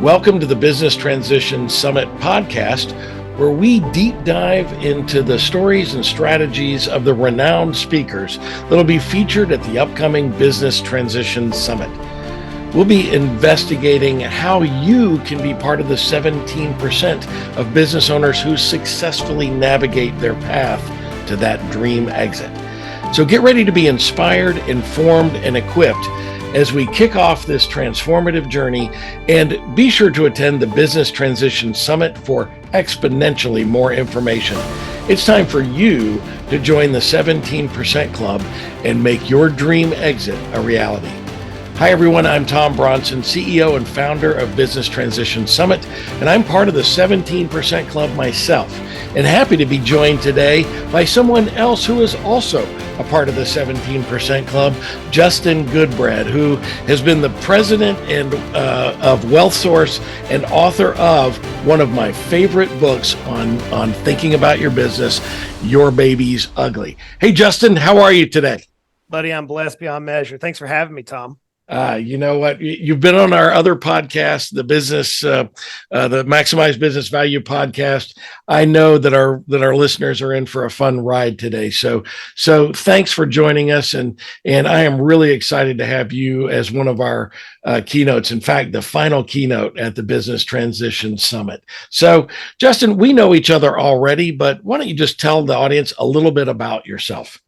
Welcome to the Business Transition Summit podcast, where we deep dive into the stories and strategies of the renowned speakers that'll be featured at the upcoming Business Transition Summit. We'll be investigating how you can be part of the 17% of business owners who successfully navigate their path to that dream exit. So get ready to be inspired, informed, and equipped as we kick off this transformative journey, and be sure to attend the Business Transition Summit for exponentially more information. It's time for you to join the 17% Club and make your dream exit a reality. Hi everyone, I'm Tom Bronson, CEO and founder of Business Transition Summit, and I'm part of the 17% Club myself, and happy to be joined today by someone else who is also a part of the 17% Club, Justin Goodbread, who has been the president of WealthSource and author of one of my favorite books on thinking about your business, Your Baby's Ugly. Hey Justin, how are you today? Buddy, I'm blessed beyond measure. Thanks for having me, Tom. You know what? You've been on our other podcast, the Maximize Business Value podcast. I know that our listeners are in for a fun ride today. So thanks for joining us, and I am really excited to have you as one of our keynotes. In fact, the final keynote at the Business Transition Summit. So, Justin, we know each other already, but why don't you just tell the audience a little bit about yourself?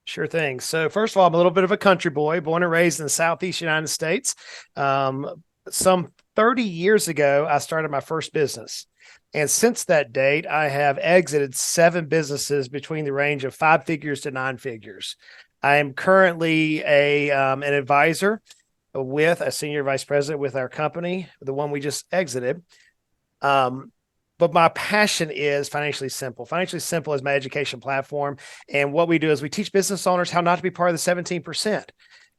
Sure thing. So first of all, I'm a little bit of a country boy, born and raised in the Southeast United States. Some 30 years ago, I started my first business. And since that date, I have exited 7 businesses between the range of 5 figures to 9 figures. I am currently an advisor with a senior vice president with our company, the one we just exited. But my passion is Financially Simple. Financially Simple is my education platform. And what we do is we teach business owners how not to be part of the 17%.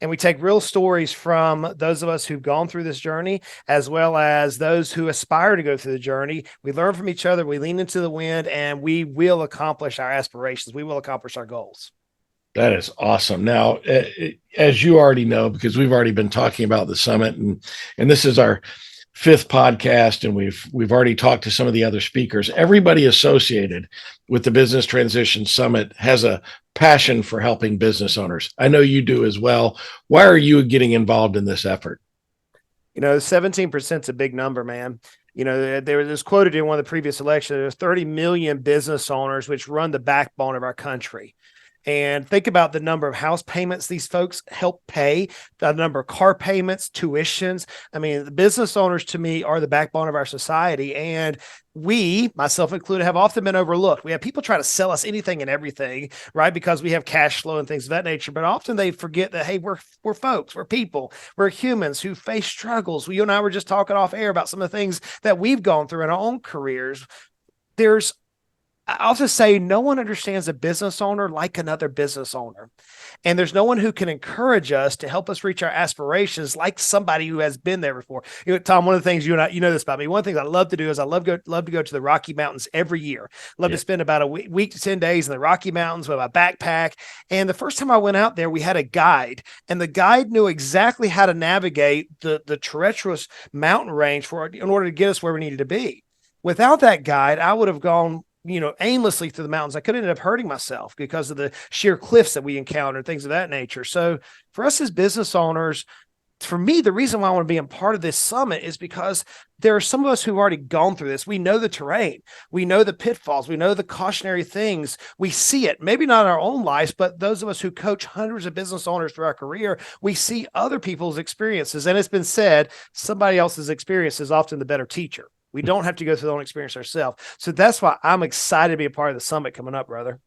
And we take real stories from those of us who've gone through this journey, as well as those who aspire to go through the journey. We learn from each other, we lean into the wind, and we will accomplish our aspirations. We will accomplish our goals. That is awesome. Now, as you already know, because we've already been talking about the summit, and this is our 5th podcast, and we've already talked to some of the other speakers. Everybody associated with the Business Transition Summit has a passion for helping business owners. I know you do as well. Why are you getting involved in this effort? 17% is a big number, man. There was quoted in one of the previous elections, there's 30 million business owners, which run the backbone of our country. And think about the number of house payments these folks help pay, the number of car payments, tuitions. I mean, the business owners, to me, are the backbone of our society. And we, myself included, have often been overlooked. We have people try to sell us anything and everything, right? Because we have cash flow and things of that nature. But often they forget that, hey, we're folks, we're people, we're humans who face struggles. You and I were just talking off air about some of the things that we've gone through in our own careers. I'll just say no one understands a business owner like another business owner. And there's no one who can encourage us to help us reach our aspirations like somebody who has been there before. Tom, one of the things you know this about me. One of the things I love to do is I love to go to the Rocky Mountains every year. Love to spend about a week to 10 days in the Rocky Mountains with my backpack. And the first time I went out there, we had a guide, and the guide knew exactly how to navigate the treacherous mountain range in order to get us where we needed to be. Without that guide, I would have gone aimlessly through the mountains. I could have ended up hurting myself because of the sheer cliffs that we encountered, things of that nature. So for us as business owners, for me, the reason why I want to be a part of this summit is because there are some of us who've already gone through this. We know the terrain. We know the pitfalls. We know the cautionary things. We see it, maybe not in our own lives, but those of us who coach hundreds of business owners through our career, we see other people's experiences. And it's been said, somebody else's experience is often the better teacher. We don't have to go through the own experience ourselves. So that's why I'm excited to be a part of the summit coming up, brother.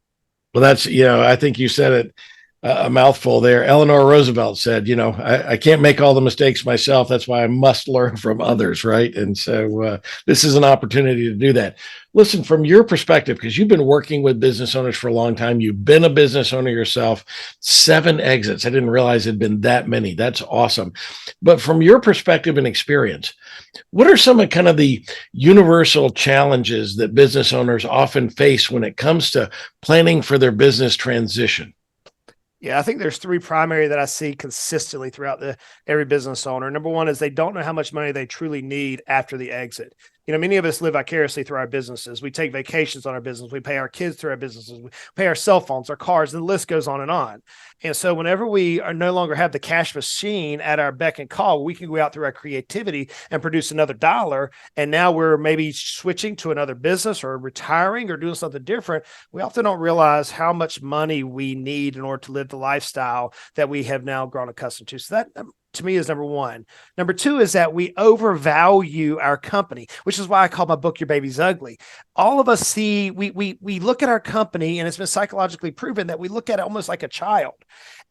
Well, that's, I think you said it a mouthful there. Eleanor Roosevelt said, I can't make all the mistakes myself. That's why I must learn from others, right? And so this is an opportunity to do that. Listen, from your perspective, because you've been working with business owners for a long time, you've been a business owner yourself, 7 exits. I didn't realize it'd been that many. That's awesome. But from your perspective and experience, what are some of kind of the universal challenges that business owners often face when it comes to planning for their business transition? Yeah, I think there's three primary that I see consistently throughout every business owner. Number one is they don't know how much money they truly need after the exit. Many of us live vicariously through our businesses. We take vacations on our business. We pay our kids through our businesses. We pay our cell phones, our cars, and the list goes on and on. And so whenever we are no longer have the cash machine at our beck and call, we can go out through our creativity and produce another dollar. And now we're maybe switching to another business or retiring or doing something different. We often don't realize how much money we need in order to live the lifestyle that we have now grown accustomed to. So that, to me, is number one. Number two is that we overvalue our company, which is why I call my book Your Baby's Ugly. All of us we look at our company, and it's been psychologically proven that we look at it almost like a child.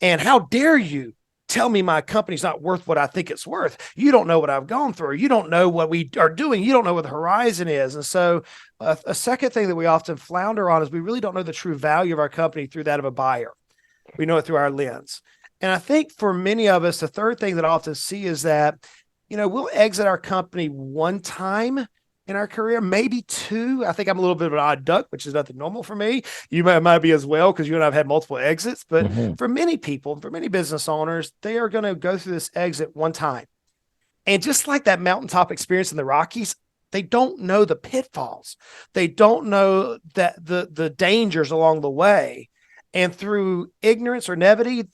And how dare you tell me my company's not worth what I think it's worth? You don't know what I've gone through. You don't know what we are doing. You don't know what the horizon is. And so a second thing that we often flounder on is we really don't know the true value of our company through that of a buyer. We know it through our lens. And I think for many of us, the third thing that I often see is that, we'll exit our company one time in our career, maybe two. I think I'm a little bit of an odd duck, which is nothing normal for me. You might be as well, because you and I have had multiple exits. But for many people, for many business owners, they are going to go through this exit one time. And just like that mountaintop experience in the Rockies, they don't know the pitfalls. They don't know that the dangers along the way. And through ignorance or naivety,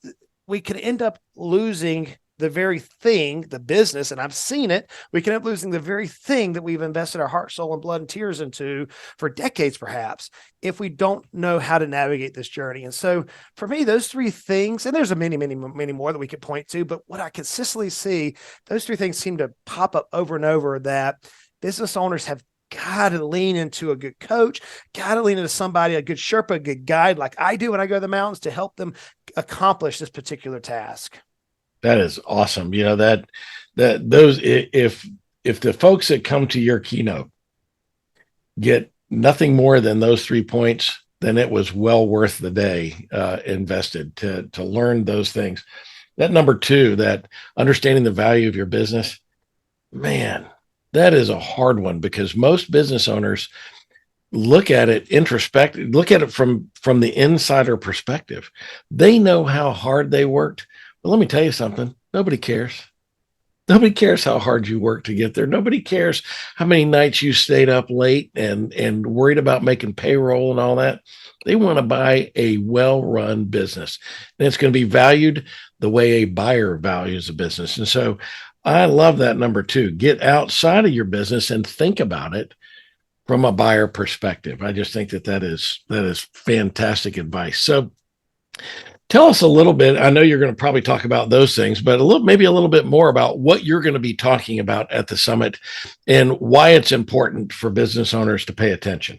we could end up losing the very thing, the business, and I've seen it, we can end up losing the very thing that we've invested our heart, soul, and blood and tears into for decades, perhaps, if we don't know how to navigate this journey. And so for me, those three things, and there's many more that we could point to, but what I consistently see, those three things seem to pop up over and over, that business owners have got to lean into a good coach, got to lean into somebody, a good Sherpa, a good guide, like I do when I go to the mountains, to help them accomplish this particular task. That is awesome. That those, if the folks that come to your keynote get nothing more than those 3 points, then it was well worth the day invested to learn those things. That number two, that understanding the value of your business, man, that is a hard one, because most business owners look at it look at it from the insider perspective. They know how hard they worked. But let me tell you something. Nobody cares. Nobody cares how hard you work to get there. Nobody cares how many nights you stayed up late and worried about making payroll and all that. They want to buy a well-run business, and it's going to be valued the way a buyer values a business. And so I love that number two. Get outside of your business and think about it from a buyer perspective. I just think that is fantastic advice. So tell us a little bit. I know you're going to probably talk about those things, but maybe a little bit more about what you're going to be talking about at the summit and why it's important for business owners to pay attention.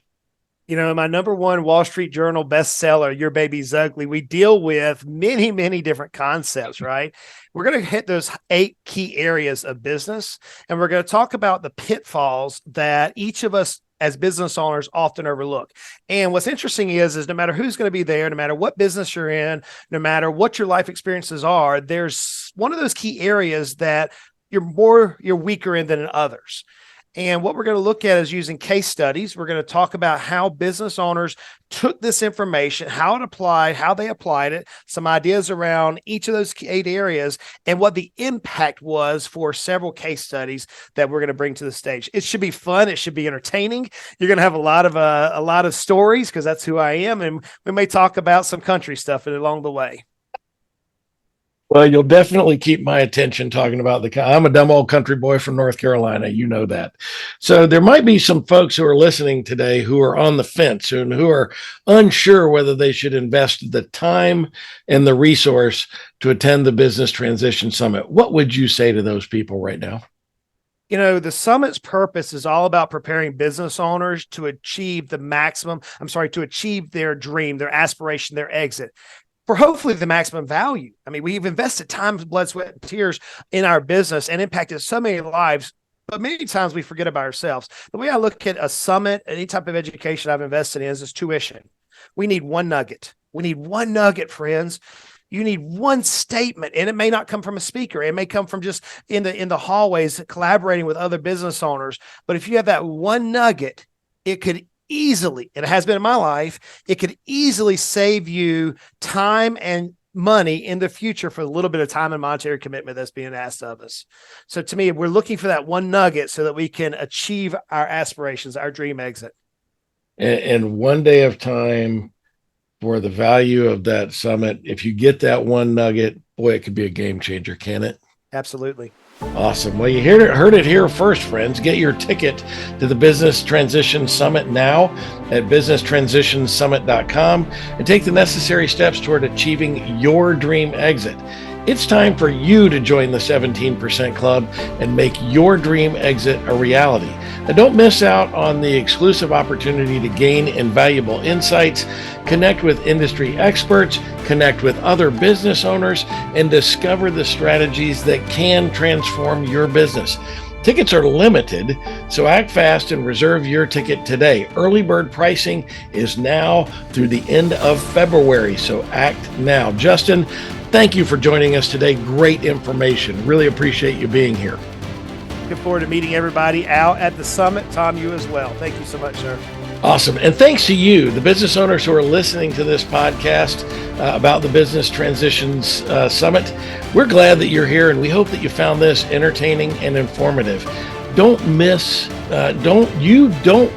My number one Wall Street Journal bestseller, Your Baby's Ugly, we deal with many different concepts, right? We're going to hit those 8 key areas of business, and we're going to talk about the pitfalls that each of us as business owners often overlook. And what's interesting is no matter who's going to be there, no matter what business you're in, no matter what your life experiences are, there's one of those key areas that you're weaker in than in others. And what we're going to look at is using case studies. We're going to talk about how business owners took this information, how they applied it, some ideas around each of those 8 areas, and what the impact was for several case studies that we're going to bring to the stage. It should be fun. It should be entertaining. You're going to have a lot of stories, because that's who I am. And we may talk about some country stuff along the way. Well, you'll definitely keep my attention talking about I'm a dumb old country boy from North Carolina. You know that. So there might be some folks who are listening today who are on the fence and who are unsure whether they should invest the time and the resource to attend the Business Transition Summit. What would you say to those people right now? The summit's purpose is all about preparing business owners to achieve to achieve their dream, their aspiration, their exit, for hopefully the maximum value. I mean, we've invested time, blood, sweat, and tears in our business and impacted so many lives, but many times we forget about ourselves. The way I look at a summit, any type of education I've invested in, is tuition. We need one nugget. We need one nugget, friends. You need one statement, and it may not come from a speaker. It may come from just in the hallways collaborating with other business owners. But if you have that one nugget, it could easily, it has been in my life, it could easily save you time and money in the future for a little bit of time and monetary commitment that's being asked of us. So to me, we're looking for that one nugget so that we can achieve our aspirations, our dream exit. And one day of time for the value of that summit. If you get that one nugget, boy, it could be a game changer, can it? Absolutely. Awesome. Well, you heard it here first, friends. Get your ticket to the Business Transition Summit now at businesstransitionsummit.com and take the necessary steps toward achieving your dream exit. It's time for you to join the 17% Club and make your dream exit a reality. Now, don't miss out on the exclusive opportunity to gain invaluable insights, connect with industry experts, connect with other business owners, and discover the strategies that can transform your business. Tickets are limited, so act fast and reserve your ticket today. Early bird pricing is now through the end of February, so act now. Justin, thank you for joining us today. Great information. Really appreciate you being here. Looking forward to meeting everybody out at the summit. Tom, you as well. Thank you so much, sir. Awesome. And thanks to you, the business owners who are listening to this podcast about the Business Transitions Summit. We're glad that you're here, and we hope that you found this entertaining and informative. Don't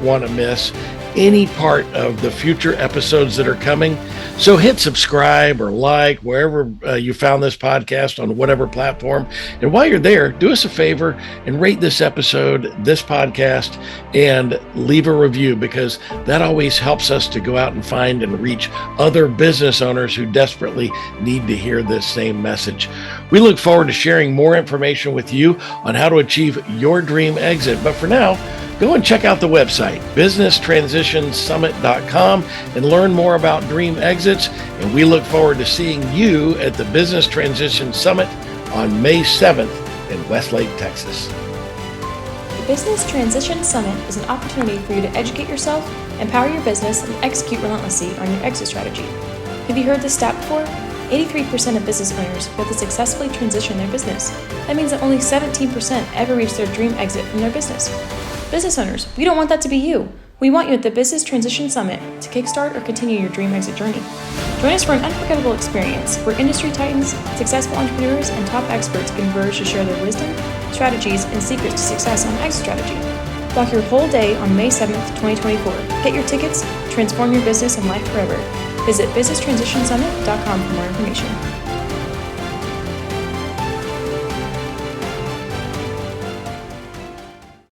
want to miss any part of the future episodes that are coming. So hit subscribe or like wherever you found this podcast on whatever platform. And while you're there, do us a favor and rate this episode, this podcast, and leave a review, because that always helps us to go out and find and reach other business owners who desperately need to hear this same message. We look forward to sharing more information with you on how to achieve your dream exit. But for now, go and check out the website, businesstransitionsummit.com, and learn more about dream exits. And we look forward to seeing you at the Business Transition Summit on May 7th in Westlake, Texas. The Business Transition Summit is an opportunity for you to educate yourself, empower your business, and execute relentlessly on your exit strategy. Have you heard this stat before? 83% of business owners fail to successfully transition their business. That means that only 17% ever reach their dream exit from their business. Business owners, we don't want that to be you. We want you at the Business Transition Summit to kickstart or continue your dream exit journey. Join us for an unforgettable experience where industry titans, successful entrepreneurs, and top experts converge to share their wisdom, strategies, and secrets to success on exit strategy. Block your whole day on May 7th, 2024. Get your tickets, transform your business and life forever. Visit businesstransitionsummit.com for more information.